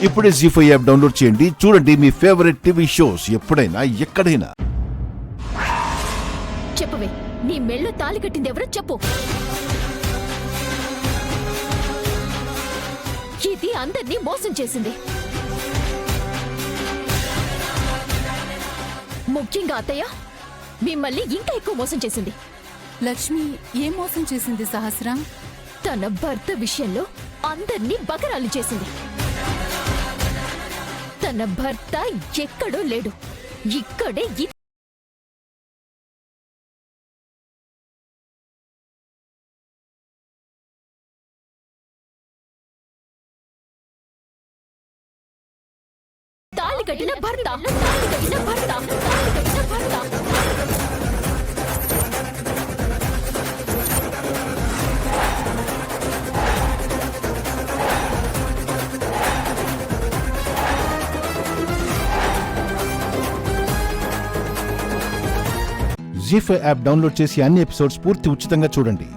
ఇప్పుడే జీ5 app download చేయండి. చూడండి మీ ఫేవరెట్ టీవీ షోస్ ఎప్పుడైనా ఎక్కడైనా. చెప్పవే, నీ మెళ్ళో తాళి కట్టింది ఎవరో చెప్పు. ఇది అందర్నీ మోసం చేసింది. ముఖ్యంగా అత్తయ్య మిమ్మల్ని ఇంకా ఎక్కువ మోసం చేసింది. లక్ష్మి ఏం మోసం చేసింది సహస్రం? తన భర్త విషయంలో అందర్నీ బకరాలు చేసింది. తన భర్త ఎక్కడో లేడు, ఇక్కడే తాళి కట్టిన భర్త. జీ5 యాప్ డౌన్లోడ్ చేసి అన్ని ఎపిసోడ్స్ పూర్తి ఉచితంగా చూడండి.